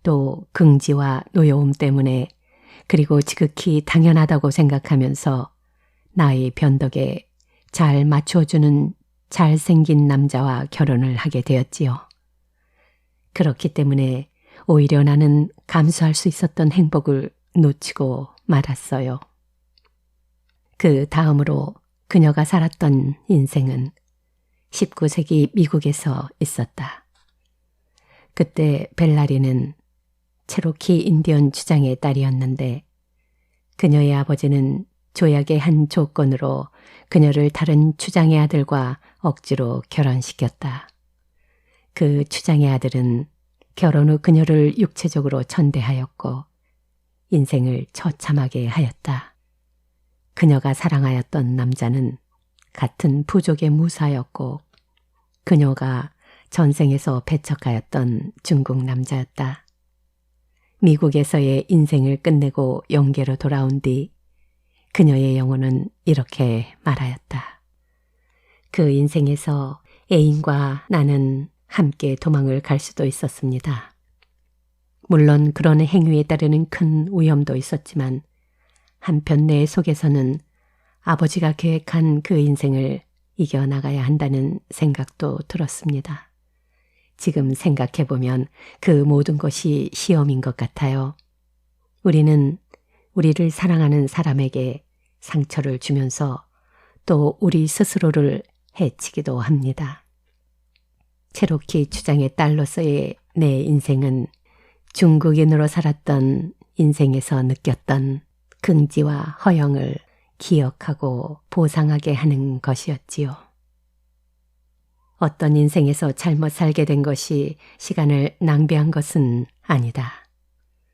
또 긍지와 노여움 때문에 그리고 지극히 당연하다고 생각하면서 나의 변덕에 잘 맞춰주는 잘생긴 남자와 결혼을 하게 되었지요. 그렇기 때문에 오히려 나는 감수할 수 있었던 행복을 놓치고 말았어요. 그 다음으로 그녀가 살았던 인생은 19세기 미국에서 있었다. 그때 벨라리는 체로키 인디언 주장의 딸이었는데 그녀의 아버지는 조약의 한 조건으로 그녀를 다른 추장의 아들과 억지로 결혼시켰다. 그 추장의 아들은 결혼 후 그녀를 육체적으로 천대하였고 인생을 처참하게 하였다. 그녀가 사랑하였던 남자는 같은 부족의 무사였고 그녀가 전생에서 배척하였던 중국 남자였다. 미국에서의 인생을 끝내고 영계로 돌아온 뒤 그녀의 영혼은 이렇게 말하였다. 그 인생에서 애인과 나는 함께 도망을 갈 수도 있었습니다. 물론 그런 행위에 따르는 큰 위험도 있었지만 한편 내 속에서는 아버지가 계획한 그 인생을 이겨나가야 한다는 생각도 들었습니다. 지금 생각해보면 그 모든 것이 시험인 것 같아요. 우리는 우리를 사랑하는 사람에게 상처를 주면서 또 우리 스스로를 해치기도 합니다. 체로키 주장의 딸로서의 내 인생은 중국인으로 살았던 인생에서 느꼈던 긍지와 허영을 기억하고 보상하게 하는 것이었지요. 어떤 인생에서 잘못 살게 된 것이 시간을 낭비한 것은 아니다.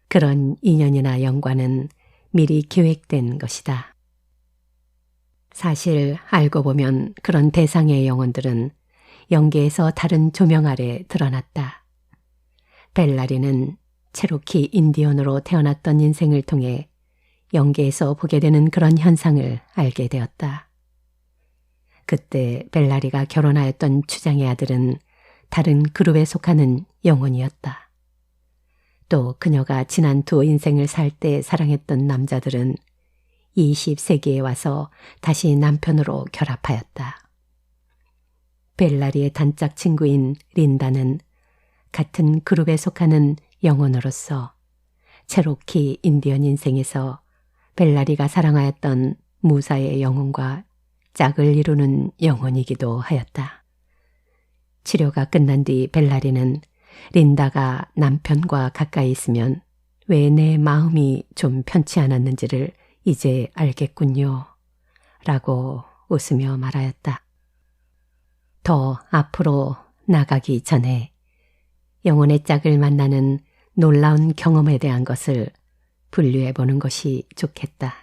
그런 인연이나 연관은 미리 계획된 것이다. 사실 알고 보면 그런 대상의 영혼들은 영계에서 다른 조명 아래 드러났다. 벨라리는 체로키 인디언으로 태어났던 인생을 통해 영계에서 보게 되는 그런 현상을 알게 되었다. 그때 벨라리가 결혼하였던 추장의 아들은 다른 그룹에 속하는 영혼이었다. 또 그녀가 지난 두 인생을 살 때 사랑했던 남자들은 20세기에 와서 다시 남편으로 결합하였다. 벨라리의 단짝 친구인 린다는 같은 그룹에 속하는 영혼으로서 체로키 인디언 인생에서 벨라리가 사랑하였던 무사의 영혼과 짝을 이루는 영혼이기도 하였다. 치료가 끝난 뒤 벨라리는 린다가 남편과 가까이 있으면 왜 내 마음이 좀 편치 않았는지를 이제 알겠군요. 라고 웃으며 말하였다. 더 앞으로 나가기 전에 영혼의 짝을 만나는 놀라운 경험에 대한 것을 분류해 보는 것이 좋겠다.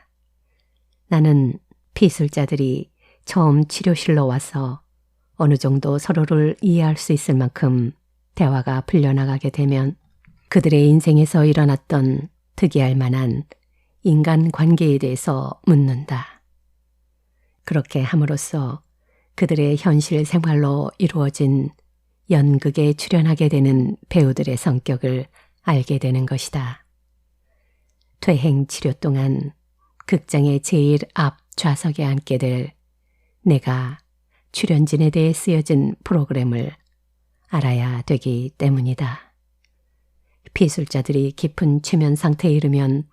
나는 피술자들이 처음 치료실로 와서 어느 정도 서로를 이해할 수 있을 만큼 대화가 풀려나가게 되면 그들의 인생에서 일어났던 특이할 만한 인간 관계에 대해서 묻는다. 그렇게 함으로써 그들의 현실 생활로 이루어진 연극에 출연하게 되는 배우들의 성격을 알게 되는 것이다. 퇴행 치료 동안 극장의 제일 앞 좌석에 앉게 될 내가 출연진에 대해 쓰여진 프로그램을 알아야 되기 때문이다. 피술자들이 깊은 최면 상태에 이르면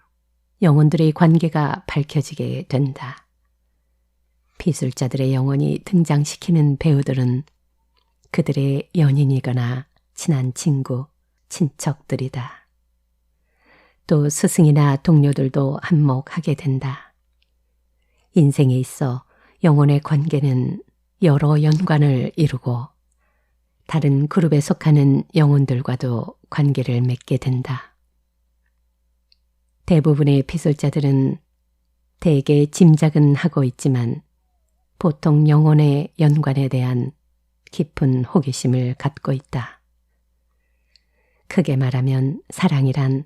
영혼들의 관계가 밝혀지게 된다. 피술자들의 영혼이 등장시키는 배우들은 그들의 연인이거나 친한 친구, 친척들이다. 또 스승이나 동료들도 한몫하게 된다. 인생에 있어 영혼의 관계는 여러 연관을 이루고 다른 그룹에 속하는 영혼들과도 관계를 맺게 된다. 대부분의 피술자들은 대개 짐작은 하고 있지만 보통 영혼의 연관에 대한 깊은 호기심을 갖고 있다. 크게 말하면 사랑이란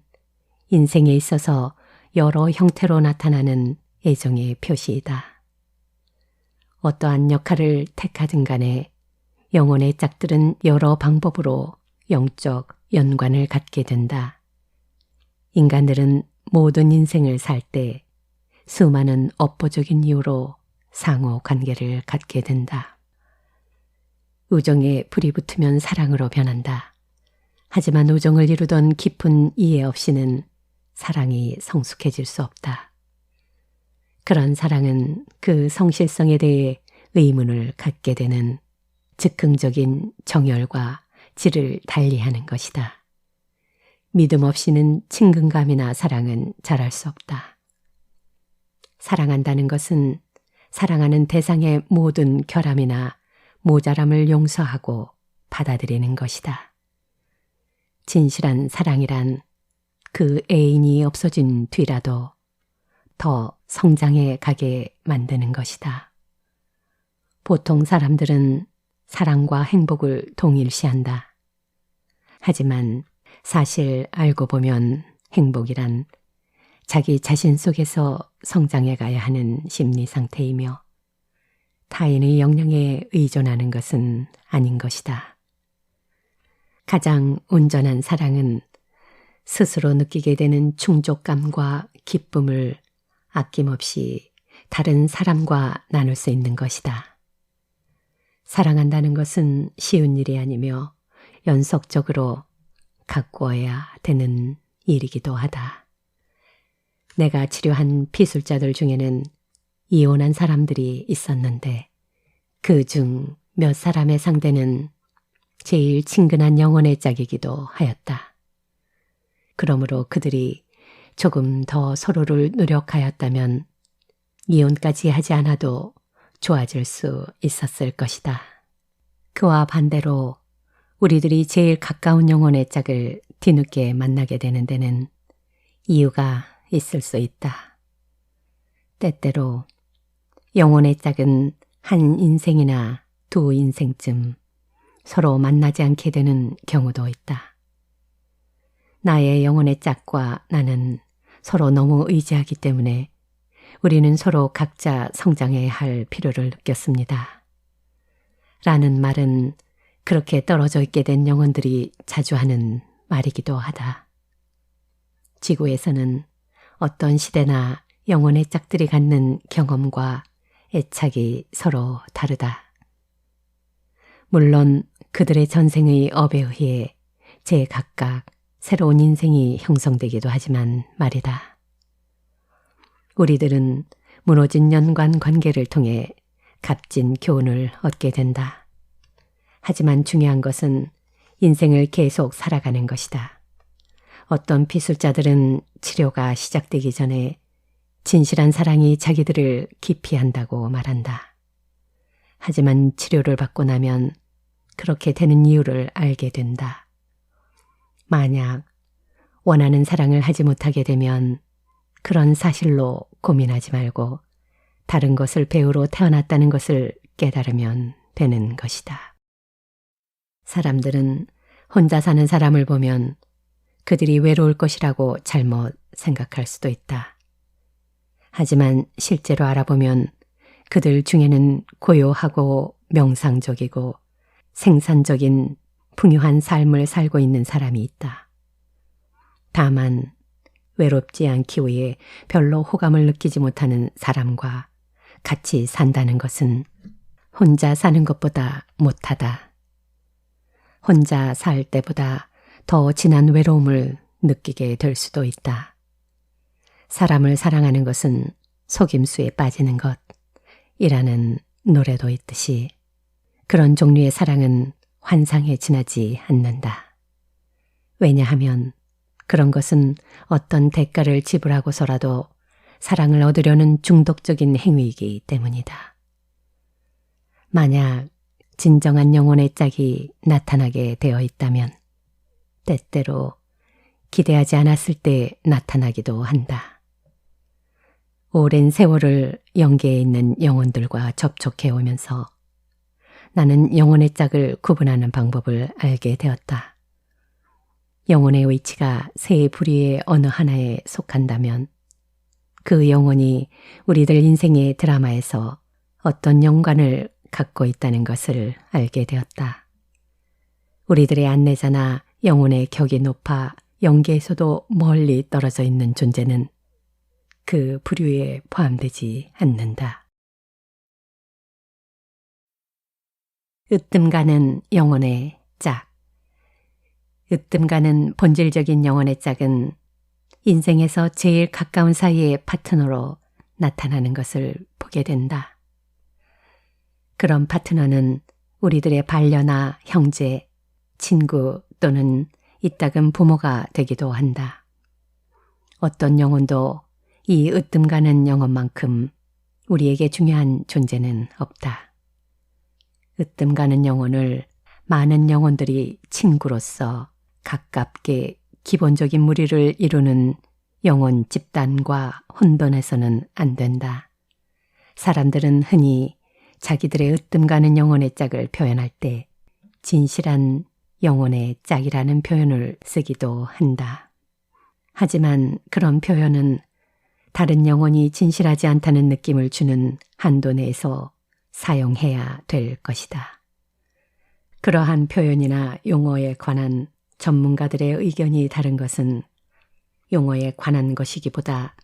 인생에 있어서 여러 형태로 나타나는 애정의 표시이다. 어떠한 역할을 택하든 간에 영혼의 짝들은 여러 방법으로 영적 연관을 갖게 된다. 인간들은 모든 인생을 살 때 수많은 업보적인 이유로 상호 관계를 갖게 된다. 우정에 불이 붙으면 사랑으로 변한다. 하지만 우정을 이루던 깊은 이해 없이는 사랑이 성숙해질 수 없다. 그런 사랑은 그 성실성에 대해 의문을 갖게 되는 즉흥적인 정열과 질을 달리하는 것이다. 믿음 없이는 친근감이나 사랑은 자랄 수 없다. 사랑한다는 것은 사랑하는 대상의 모든 결함이나 모자람을 용서하고 받아들이는 것이다. 진실한 사랑이란 그 애인이 없어진 뒤라도 더 성장해 가게 만드는 것이다. 보통 사람들은 사랑과 행복을 동일시한다. 하지만 사실 알고 보면 행복이란 자기 자신 속에서 성장해 가야 하는 심리 상태이며 타인의 영향에 의존하는 것은 아닌 것이다. 가장 온전한 사랑은 스스로 느끼게 되는 충족감과 기쁨을 아낌없이 다른 사람과 나눌 수 있는 것이다. 사랑한다는 것은 쉬운 일이 아니며 연속적으로 가꾸어야 되는 일이기도 하다. 내가 치료한 피술자들 중에는 이혼한 사람들이 있었는데 그 중 몇 사람의 상대는 제일 친근한 영혼의 짝이기도 하였다. 그러므로 그들이 조금 더 서로를 노력하였다면 이혼까지 하지 않아도 좋아질 수 있었을 것이다. 그와 반대로 우리들이 제일 가까운 영혼의 짝을 뒤늦게 만나게 되는 데는 이유가 있을 수 있다. 때때로 영혼의 짝은 한 인생이나 두 인생쯤 서로 만나지 않게 되는 경우도 있다. 나의 영혼의 짝과 나는 서로 너무 의지하기 때문에 우리는 서로 각자 성장해야 할 필요를 느꼈습니다. 라는 말은 그렇게 떨어져 있게 된 영혼들이 자주 하는 말이기도 하다. 지구에서는 어떤 시대나 영혼의 짝들이 갖는 경험과 애착이 서로 다르다. 물론 그들의 전생의 업에 의해 제각각 새로운 인생이 형성되기도 하지만 말이다. 우리들은 무너진 연관 관계를 통해 값진 교훈을 얻게 된다. 하지만 중요한 것은 인생을 계속 살아가는 것이다. 어떤 피술자들은 치료가 시작되기 전에 진실한 사랑이 자기들을 기피한다고 말한다. 하지만 치료를 받고 나면 그렇게 되는 이유를 알게 된다. 만약 원하는 사랑을 하지 못하게 되면 그런 사실로 고민하지 말고 다른 것을 배우러 태어났다는 것을 깨달으면 되는 것이다. 사람들은 혼자 사는 사람을 보면 그들이 외로울 것이라고 잘못 생각할 수도 있다. 하지만 실제로 알아보면 그들 중에는 고요하고 명상적이고 생산적인 풍요한 삶을 살고 있는 사람이 있다. 다만 외롭지 않기 위해 별로 호감을 느끼지 못하는 사람과 같이 산다는 것은 혼자 사는 것보다 못하다. 혼자 살 때보다 더 진한 외로움을 느끼게 될 수도 있다. 사람을 사랑하는 것은 속임수에 빠지는 것이라는 노래도 있듯이 그런 종류의 사랑은 환상에 지나지 않는다. 왜냐하면 그런 것은 어떤 대가를 지불하고서라도 사랑을 얻으려는 중독적인 행위이기 때문이다. 만약 진정한 영혼의 짝이 나타나게 되어 있다면 때때로 기대하지 않았을 때 나타나기도 한다. 오랜 세월을 영계에 있는 영혼들과 접촉해 오면서 나는 영혼의 짝을 구분하는 방법을 알게 되었다. 영혼의 위치가 세 부류의 어느 하나에 속한다면 그 영혼이 우리들 인생의 드라마에서 어떤 연관을 갖고 있다는 것을 알게 되었다. 우리들의 안내자나 영혼의 격이 높아 영계에서도 멀리 떨어져 있는 존재는 그 부류에 포함되지 않는다. 으뜸가는 영혼의 짝. 으뜸가는 본질적인 영혼의 짝은 인생에서 제일 가까운 사이의 파트너로 나타나는 것을 보게 된다. 그런 파트너는 우리들의 반려나 형제, 친구 또는 이따금 부모가 되기도 한다. 어떤 영혼도 이 으뜸가는 영혼만큼 우리에게 중요한 존재는 없다. 으뜸가는 영혼을 많은 영혼들이 친구로서 가깝게 기본적인 무리를 이루는 영혼 집단과 혼돈해서는 안 된다. 사람들은 흔히 자기들의 으뜸 가는 영혼의 짝을 표현할 때 진실한 영혼의 짝이라는 표현을 쓰기도 한다. 하지만 그런 표현은 다른 영혼이 진실하지 않다는 느낌을 주는 한도 내에서 사용해야 될 것이다. 그러한 표현이나 용어에 관한 전문가들의 의견이 다른 것은 용어에 관한 것이기보다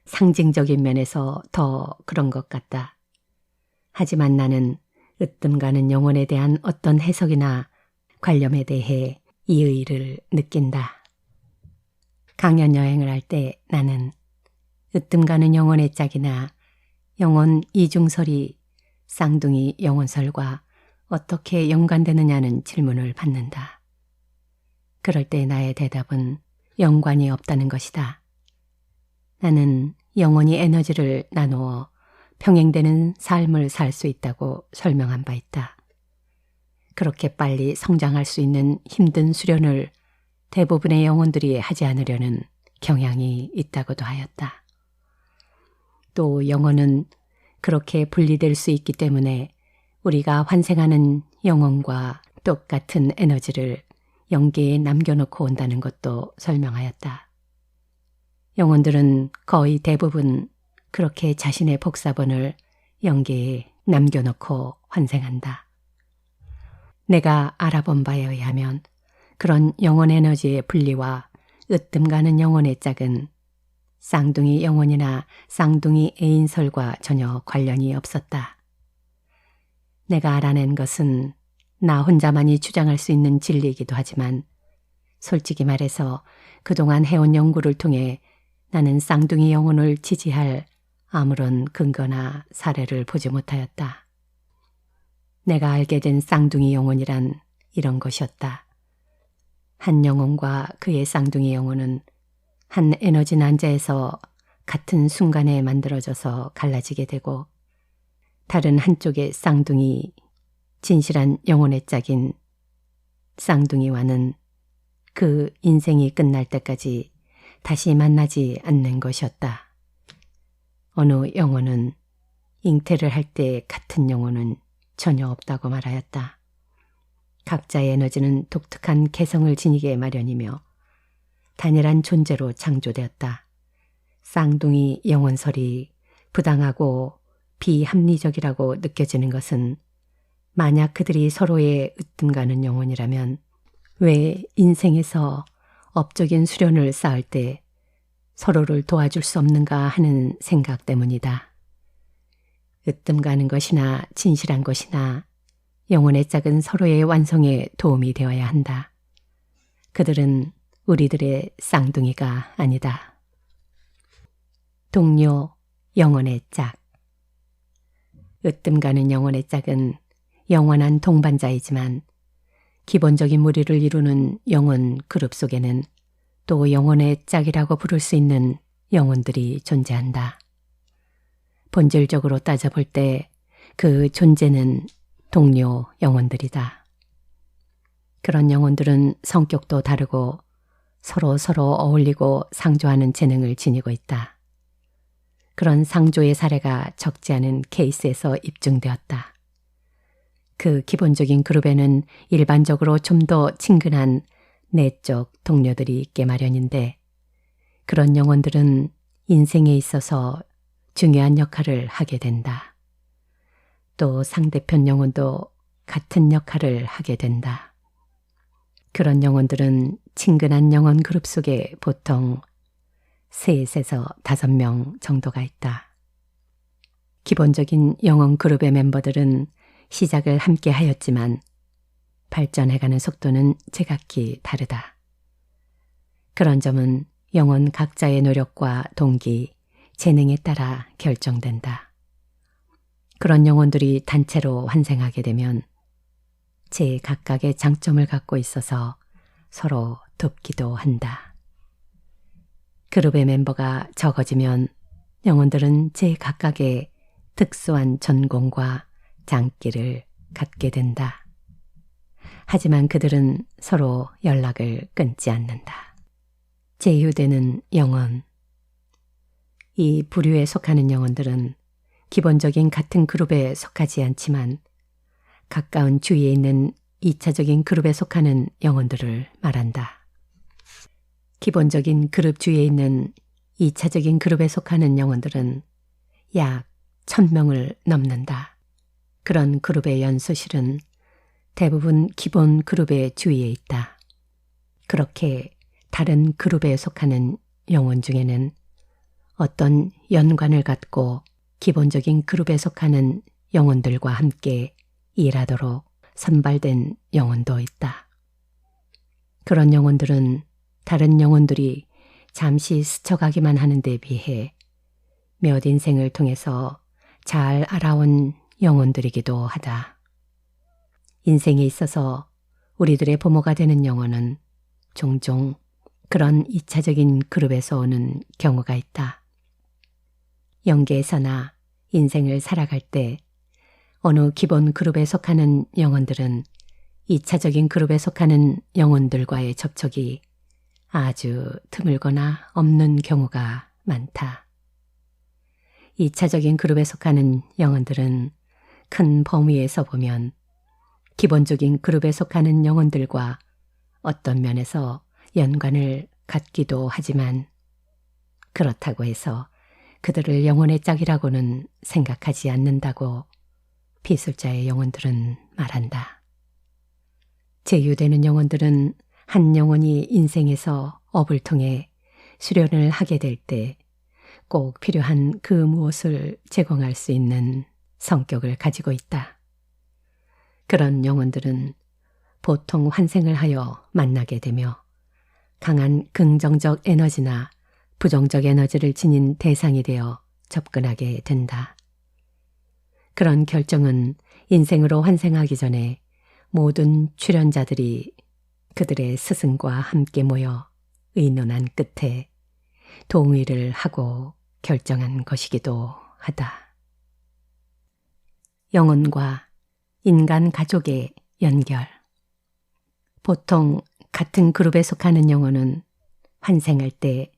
상징적인 면에서 더 그런 것 같다. 하지만 나는 으뜸 가는 영혼에 대한 어떤 해석이나 관념에 대해 이의를 느낀다. 강연 여행을 할 때 나는 으뜸 가는 영혼의 짝이나 영혼 이중설이 쌍둥이 영혼설과 어떻게 연관되느냐는 질문을 받는다. 그럴 때 나의 대답은 연관이 없다는 것이다. 나는 영혼이 에너지를 나누어 평행되는 삶을 살 수 있다고 설명한 바 있다. 그렇게 빨리 성장할 수 있는 힘든 수련을 대부분의 영혼들이 하지 않으려는 경향이 있다고도 하였다. 또 영혼은 그렇게 분리될 수 있기 때문에 우리가 환생하는 영혼과 똑같은 에너지를 영계에 남겨놓고 온다는 것도 설명하였다. 영혼들은 거의 대부분 그렇게 자신의 복사본을 영계에 남겨놓고 환생한다. 내가 알아본 바에 의하면 그런 영혼 에너지의 분리와 으뜸 가는 영혼의 짝은 쌍둥이 영혼이나 쌍둥이 애인설과 전혀 관련이 없었다. 내가 알아낸 것은 나 혼자만이 주장할 수 있는 진리이기도 하지만 솔직히 말해서 그동안 해온 연구를 통해 나는 쌍둥이 영혼을 지지할 아무런 근거나 사례를 보지 못하였다. 내가 알게 된 쌍둥이 영혼이란 이런 것이었다. 한 영혼과 그의 쌍둥이 영혼은 한 에너지 난자에서 같은 순간에 만들어져서 갈라지게 되고 다른 한쪽의 쌍둥이, 진실한 영혼의 짝인 쌍둥이와는 그 인생이 끝날 때까지 다시 만나지 않는 것이었다. 어느 영혼은 잉태를 할 때 같은 영혼은 전혀 없다고 말하였다. 각자의 에너지는 독특한 개성을 지니게 마련이며 단일한 존재로 창조되었다. 쌍둥이 영혼설이 부당하고 비합리적이라고 느껴지는 것은 만약 그들이 서로의 으뜸 가는 영혼이라면 왜 인생에서 업적인 수련을 쌓을 때 서로를 도와줄 수 없는가 하는 생각 때문이다. 으뜸 가는 것이나 진실한 것이나 영혼의 짝은 서로의 완성에 도움이 되어야 한다. 그들은 우리들의 쌍둥이가 아니다. 동료 영혼의 짝. 으뜸 가는 영혼의 짝은 영원한 동반자이지만 기본적인 무리를 이루는 영혼 그룹 속에는 또 영혼의 짝이라고 부를 수 있는 영혼들이 존재한다. 본질적으로 따져볼 때 그 존재는 동료 영혼들이다. 그런 영혼들은 성격도 다르고 서로 어울리고 상조하는 재능을 지니고 있다. 그런 상조의 사례가 적지 않은 케이스에서 입증되었다. 그 기본적인 그룹에는 일반적으로 좀 더 친근한 내적 동료들이 있게 마련인데 그런 영혼들은 인생에 있어서 중요한 역할을 하게 된다. 또 상대편 영혼도 같은 역할을 하게 된다. 그런 영혼들은 친근한 영혼 그룹 속에 보통 3에서 5명 정도가 있다. 기본적인 영혼 그룹의 멤버들은 시작을 함께 하였지만 발전해가는 속도는 제각기 다르다. 그런 점은 영혼 각자의 노력과 동기, 재능에 따라 결정된다. 그런 영혼들이 단체로 환생하게 되면 제각각의 장점을 갖고 있어서 서로 돕기도 한다. 그룹의 멤버가 적어지면 영혼들은 제각각의 특수한 전공과 장기를 갖게 된다. 하지만 그들은 서로 연락을 끊지 않는다. 제휴되는 영혼. 이 부류에 속하는 영혼들은 기본적인 같은 그룹에 속하지 않지만 가까운 주위에 있는 2차적인 그룹에 속하는 영혼들을 말한다. 기본적인 그룹 주위에 있는 2차적인 그룹에 속하는 영혼들은 약 1000명을 넘는다. 그런 그룹의 연소실은 대부분 기본 그룹의 주위에 있다. 그렇게 다른 그룹에 속하는 영혼 중에는 어떤 연관을 갖고 기본적인 그룹에 속하는 영혼들과 함께 일하도록 선발된 영혼도 있다. 그런 영혼들은 다른 영혼들이 잠시 스쳐가기만 하는 데 비해 몇 인생을 통해서 잘 알아온 영혼들이기도 하다. 인생에 있어서 우리들의 부모가 되는 영혼은 종종 그런 2차적인 그룹에서 오는 경우가 있다. 영계에서나 인생을 살아갈 때 어느 기본 그룹에 속하는 영혼들은 2차적인 그룹에 속하는 영혼들과의 접촉이 아주 드물거나 없는 경우가 많다. 2차적인 그룹에 속하는 영혼들은 큰 범위에서 보면 기본적인 그룹에 속하는 영혼들과 어떤 면에서 연관을 갖기도 하지만 그렇다고 해서 그들을 영혼의 짝이라고는 생각하지 않는다고 비술자의 영혼들은 말한다. 제휴되는 영혼들은 한 영혼이 인생에서 업을 통해 수련을 하게 될 때 꼭 필요한 그 무엇을 제공할 수 있는 성격을 가지고 있다. 그런 영혼들은 보통 환생을 하여 만나게 되며 강한 긍정적 에너지나 부정적 에너지를 지닌 대상이 되어 접근하게 된다. 그런 결정은 인생으로 환생하기 전에 모든 출연자들이 그들의 스승과 함께 모여 의논한 끝에 동의를 하고 결정한 것이기도 하다. 영혼과 인간 가족의 연결. 보통 같은 그룹에 속하는 영혼은 환생할 때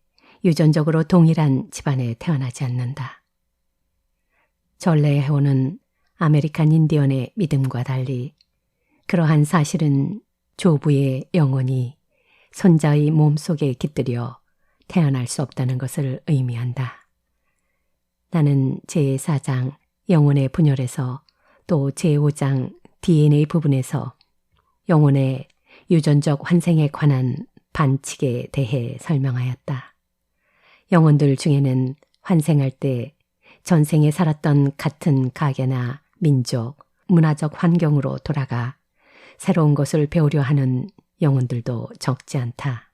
유전적으로 동일한 집안에 태어나지 않는다. 전래해오는 아메리칸 인디언의 믿음과 달리 그러한 사실은 조부의 영혼이 손자의 몸속에 깃들여 태어날 수 없다는 것을 의미한다. 나는 제4장 영혼의 분열에서 또 제5장 DNA 부분에서 영혼의 유전적 환생에 관한 반칙에 대해 설명하였다. 영혼들 중에는 환생할 때 전생에 살았던 같은 가계나 민족, 문화적 환경으로 돌아가 새로운 것을 배우려 하는 영혼들도 적지 않다.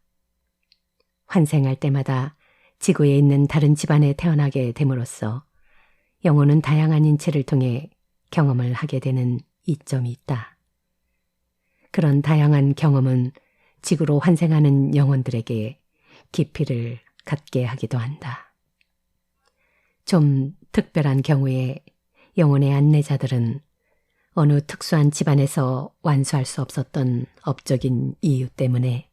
환생할 때마다 지구에 있는 다른 집안에 태어나게 됨으로써 영혼은 다양한 인체를 통해 경험을 하게 되는 이점이 있다. 그런 다양한 경험은 지구로 환생하는 영혼들에게 깊이를 갖게 하기도 한다. 좀 특별한 경우에 영혼의 안내자들은 어느 특수한 집안에서 완수할 수 없었던 업적인 이유 때문에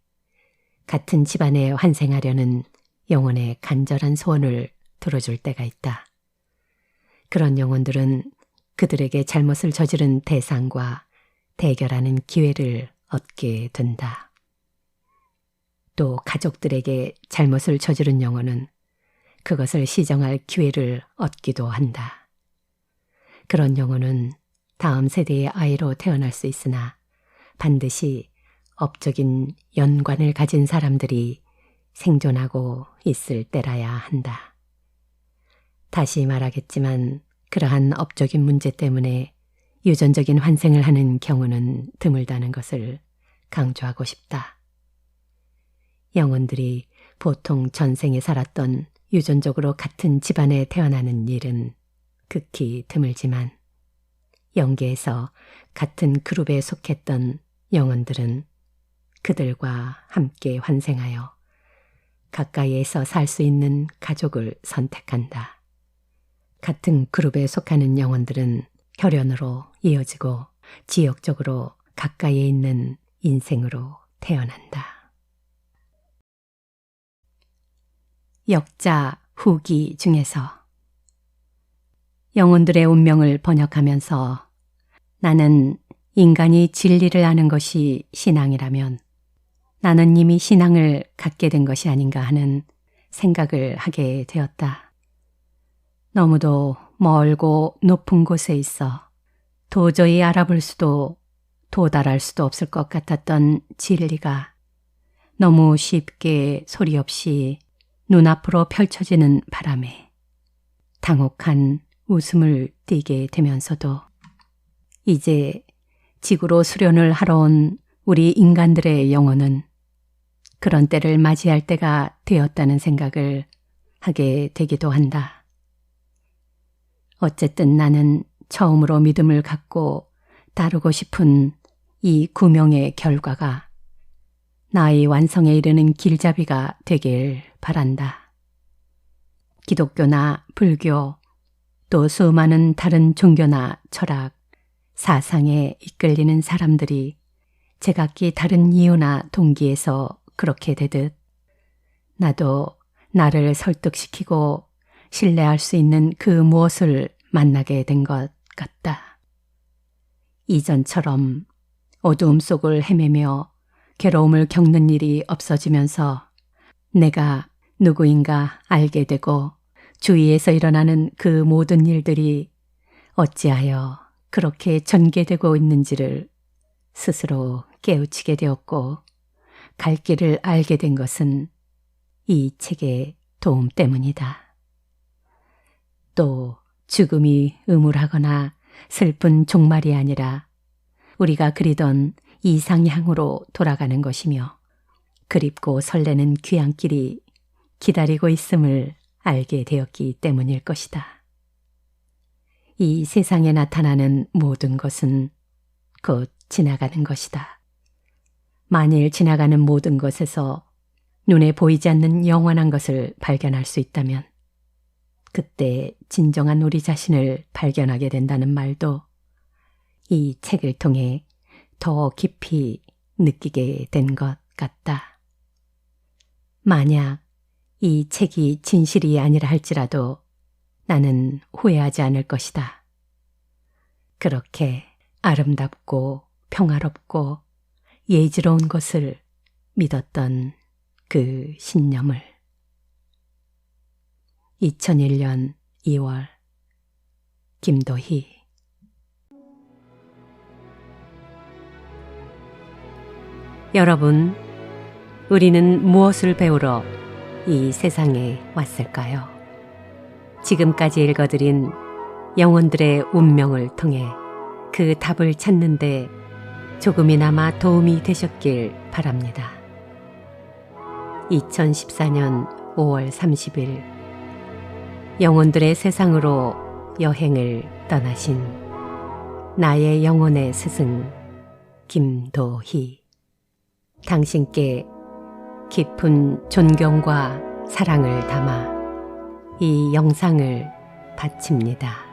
같은 집안에 환생하려는 영혼의 간절한 소원을 들어줄 때가 있다. 그런 영혼들은 그들에게 잘못을 저지른 대상과 대결하는 기회를 얻게 된다. 또 가족들에게 잘못을 저지른 영혼은 그것을 시정할 기회를 얻기도 한다. 그런 영혼은 다음 세대의 아이로 태어날 수 있으나 반드시 업적인 연관을 가진 사람들이 생존하고 있을 때라야 한다. 다시 말하겠지만 그러한 업적인 문제 때문에 유전적인 환생을 하는 경우는 드물다는 것을 강조하고 싶다. 영혼들이 보통 전생에 살았던 유전적으로 같은 집안에 태어나는 일은 극히 드물지만 영계에서 같은 그룹에 속했던 영혼들은 그들과 함께 환생하여 가까이에서 살 수 있는 가족을 선택한다. 같은 그룹에 속하는 영혼들은 혈연으로 이어지고 지역적으로 가까이에 있는 인생으로 태어난다. 역자 후기 중에서 영혼들의 운명을 번역하면서 나는 인간이 진리를 아는 것이 신앙이라면 나는 이미 신앙을 갖게 된 것이 아닌가 하는 생각을 하게 되었다. 너무도 멀고 높은 곳에 있어 도저히 알아볼 수도 도달할 수도 없을 것 같았던 진리가 너무 쉽게 소리 없이 눈앞으로 펼쳐지는 바람에 당혹한 웃음을 띠게 되면서도 이제 지구로 수련을 하러 온 우리 인간들의 영혼은 그런 때를 맞이할 때가 되었다는 생각을 하게 되기도 한다. 어쨌든 나는 처음으로 믿음을 갖고 다루고 싶은 이 구명의 결과가 나의 완성에 이르는 길잡이가 되길 바란다. 기독교나 불교, 또 수많은 다른 종교나 철학, 사상에 이끌리는 사람들이 제각기 다른 이유나 동기에서 그렇게 되듯 나도 나를 설득시키고 신뢰할 수 있는 그 무엇을 만나게 된 것 같다. 이전처럼 어두움 속을 헤매며 괴로움을 겪는 일이 없어지면서 내가 누구인가 알게 되고 주위에서 일어나는 그 모든 일들이 어찌하여 그렇게 전개되고 있는지를 스스로 깨우치게 되었고 갈 길을 알게 된 것은 이 책의 도움 때문이다. 또 죽음이 음울하거나 슬픈 종말이 아니라 우리가 그리던 이상향으로 돌아가는 것이며 그립고 설레는 귀향길이 기다리고 있음을 알게 되었기 때문일 것이다. 이 세상에 나타나는 모든 것은 곧 지나가는 것이다. 만일 지나가는 모든 것에서 눈에 보이지 않는 영원한 것을 발견할 수 있다면 그때 진정한 우리 자신을 발견하게 된다는 말도 이 책을 통해 더 깊이 느끼게 된 것 같다. 만약 이 책이 진실이 아니라 할지라도 나는 후회하지 않을 것이다. 그렇게 아름답고 평화롭고 예지로운 것을 믿었던 그 신념을. 2001년 2월 김도희. 여러분, 우리는 무엇을 배우러 이 세상에 왔을까요? 지금까지 읽어드린 영혼들의 운명을 통해 그 답을 찾는데 조금이나마 도움이 되셨길 바랍니다. 2014년 5월 30일 영혼들의 세상으로 여행을 떠나신 나의 영혼의 스승 김도희. 당신께 깊은 존경과 사랑을 담아 이 영상을 바칩니다.